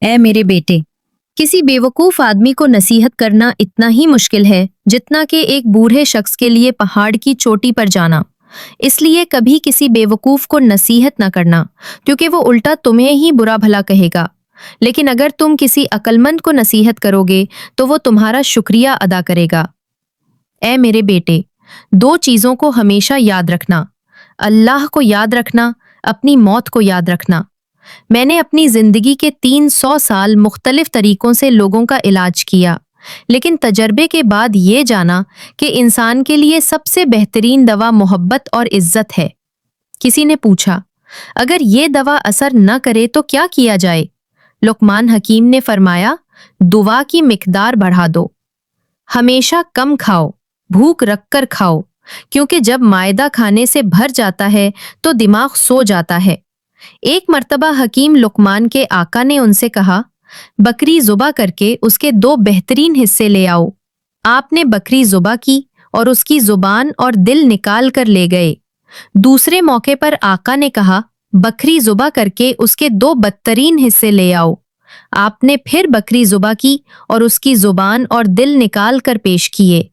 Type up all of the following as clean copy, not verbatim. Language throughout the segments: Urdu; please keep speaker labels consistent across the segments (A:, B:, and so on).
A: اے میرے بیٹے، کسی بیوقوف آدمی کو نصیحت کرنا اتنا ہی مشکل ہے جتنا کہ ایک بوڑھے شخص کے لیے پہاڑ کی چوٹی پر جانا۔ اس لیے کبھی کسی بیوقوف کو نصیحت نہ کرنا، کیونکہ وہ الٹا تمہیں ہی برا بھلا کہے گا۔ لیکن اگر تم کسی عقلمند کو نصیحت کرو گے تو وہ تمہارا شکریہ ادا کرے گا۔ اے میرے بیٹے، دو چیزوں کو ہمیشہ یاد رکھنا: اللہ کو یاد رکھنا، اپنی موت کو یاد رکھنا۔ میں نے اپنی زندگی کے 300 سال مختلف طریقوں سے لوگوں کا علاج کیا، لیکن تجربے کے بعد یہ جانا کہ انسان کے لیے سب سے بہترین دوا محبت اور عزت ہے۔ کسی نے پوچھا، اگر یہ دوا اثر نہ کرے تو کیا کیا جائے؟ لقمان حکیم نے فرمایا، دعا کی مقدار بڑھا دو۔ ہمیشہ کم کھاؤ، بھوک رکھ کر کھاؤ، کیونکہ جب معدہ کھانے سے بھر جاتا ہے تو دماغ سو جاتا ہے۔ ایک مرتبہ حکیم لقمان کے آقا نے ان سے کہا، بکری ذبح کر کے اس کے 2 بہترین حصے لے آؤ۔ آپ نے بکری ذبح کی اور اس کی زبان اور دل نکال کر لے گئے۔ دوسرے موقع پر آقا نے کہا، بکری ذبح کر کے اس کے 2 بدترین حصے لے آؤ۔ آپ نے پھر بکری ذبح کی اور اس کی زبان اور دل نکال کر پیش کیے۔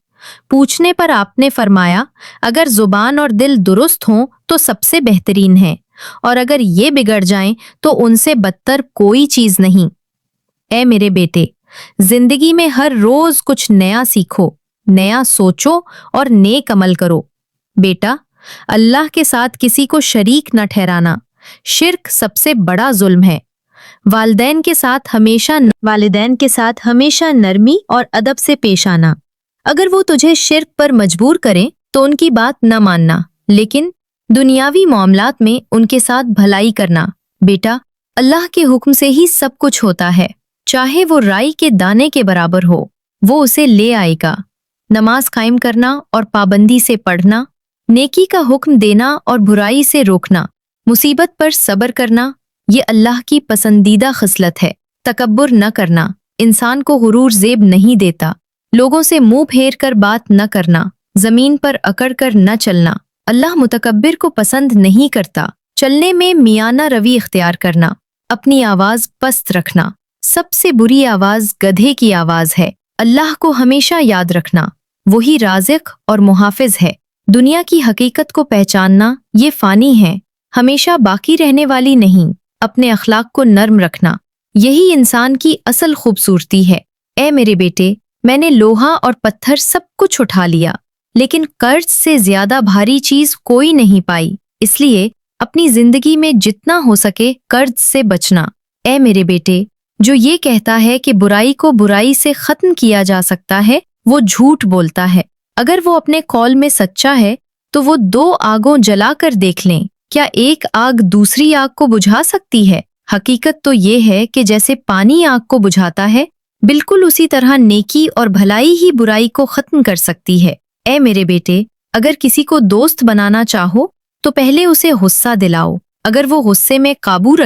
A: پوچھنے پر آپ نے فرمایا، اگر زبان اور دل درست ہوں تو سب سے بہترین ہے، اور اگر یہ بگڑ جائیں تو ان سے بدتر کوئی چیز نہیں۔ اے میرے بیٹے، زندگی میں ہر روز کچھ نیا سیکھو، نیا سوچو اور نیک عمل کرو۔ بیٹا، اللہ کے ساتھ کسی کو شریک نہ ٹھہرانا، شرک سب سے بڑا ظلم ہے۔ والدین کے ساتھ ہمیشہ نرمی اور ادب سے پیش آنا۔ اگر وہ تجھے شرک پر مجبور کریں تو ان کی بات نہ ماننا، لیکن دنیاوی معاملات میں ان کے ساتھ بھلائی کرنا۔ بیٹا، اللہ کے حکم سے ہی سب کچھ ہوتا ہے، چاہے وہ رائی کے دانے کے برابر ہو، وہ اسے لے آئے گا۔ نماز قائم کرنا اور پابندی سے پڑھنا، نیکی کا حکم دینا اور برائی سے روکنا، مصیبت پر صبر کرنا، یہ اللہ کی پسندیدہ خصلت ہے۔ تکبر نہ کرنا انسان کو غرور زیب نہیں دیتا۔ لوگوں سے منہ پھیر کر بات نہ کرنا، زمین پر اکڑ کر نہ چلنا، اللہ متکبر کو پسند نہیں کرتا۔ چلنے میں میانہ روی اختیار کرنا، اپنی آواز پست رکھنا۔ سب سے بری آواز گدھے کی آواز ہے۔ اللہ کو ہمیشہ یاد رکھنا، وہی رازق اور محافظ ہے۔ دنیا کی حقیقت کو پہچاننا، یہ فانی ہے، ہمیشہ باقی رہنے والی نہیں۔ اپنے اخلاق کو نرم رکھنا، یہی انسان کی اصل خوبصورتی ہے۔ اے میرے بیٹے، میں نے لوہا اور پتھر سب کچھ اٹھا لیا، لیکن قرض سے زیادہ بھاری چیز کوئی نہیں پائی۔ اس لیے اپنی زندگی میں جتنا ہو سکے قرض سے بچنا۔ اے میرے بیٹے، جو یہ کہتا ہے کہ برائی کو برائی سے ختم کیا جا سکتا ہے، وہ جھوٹ بولتا ہے۔ اگر وہ اپنے قول میں سچا ہے تو وہ 2 آگوں جلا کر دیکھ لیں، کیا ایک آگ دوسری آگ کو بجھا سکتی ہے؟ حقیقت تو یہ ہے کہ جیسے پانی آگ کو بجھاتا ہے، بالکل اسی طرح نیکی اور بھلائی ہی برائی کو ختم کر سکتی ہے۔ اے میرے بیٹے، اگر کسی کو دوست بنانا چاہو تو پہلے اسے غصہ دلاؤ۔ اگر وہ غصے میں قابو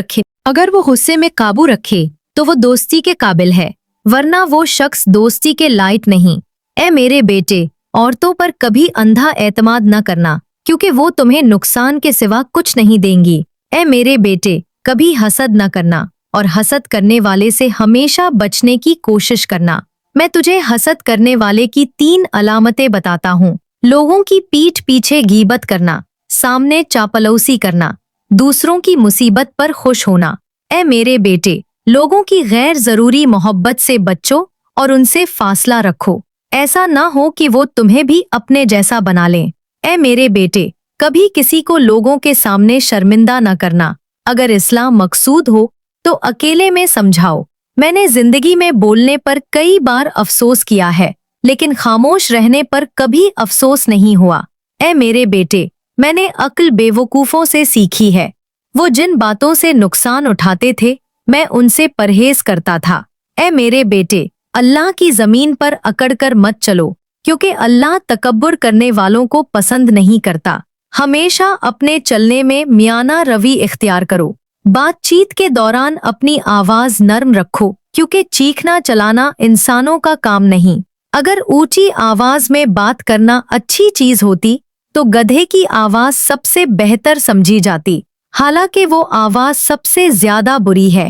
A: رکھے تو وہ دوستی کے قابل ہے، ورنہ وہ شخص دوستی کے لائق نہیں۔ اے میرے بیٹے، عورتوں پر کبھی اندھا اعتماد نہ کرنا، کیونکہ وہ تمہیں نقصان کے سوا کچھ نہیں دیں گی۔ اے میرے بیٹے، کبھی حسد نہ کرنا، اور حسد کرنے والے سے ہمیشہ بچنے کی کوشش کرنا۔ میں تجھے حسد کرنے والے کی 3 علامتیں بتاتا ہوں۔ لوگوں کی پیٹھ پیچھے غیبت کرنا، سامنے چاپلوسی کرنا، دوسروں کی مصیبت پر خوش ہونا۔ اے میرے بیٹے، لوگوں کی غیر ضروری محبت سے بچو اور ان سے فاصلہ رکھو، ایسا نہ ہو کہ وہ تمہیں بھی اپنے جیسا بنا لیں۔ اے میرے بیٹے، کبھی کسی کو لوگوں کے سامنے شرمندہ نہ کرنا۔ اگر اصلاح مقصود ہو تو اکیلے میں سمجھاؤ۔ میں نے زندگی میں بولنے پر کئی بار افسوس کیا ہے، لیکن خاموش رہنے پر کبھی افسوس نہیں ہوا۔ اے میرے بیٹے، میں نے عقل بیوقوفوں سے سیکھی ہے۔ وہ جن باتوں سے نقصان اٹھاتے تھے، میں ان سے پرہیز کرتا تھا۔ اے میرے بیٹے، اللہ کی زمین پر اکڑ کر مت چلو، کیونکہ اللہ تکبر کرنے والوں کو پسند نہیں کرتا۔ ہمیشہ اپنے چلنے میں میانہ روی اختیار کرو۔ بات چیت کے دوران اپنی آواز نرم رکھو، کیونکہ چیخنا چلانا انسانوں کا کام نہیں۔ اگر اونچی آواز میں بات کرنا اچھی چیز ہوتی تو گدھے کی آواز سب سے بہتر سمجھی جاتی، حالانکہ وہ آواز سب سے زیادہ بری ہے۔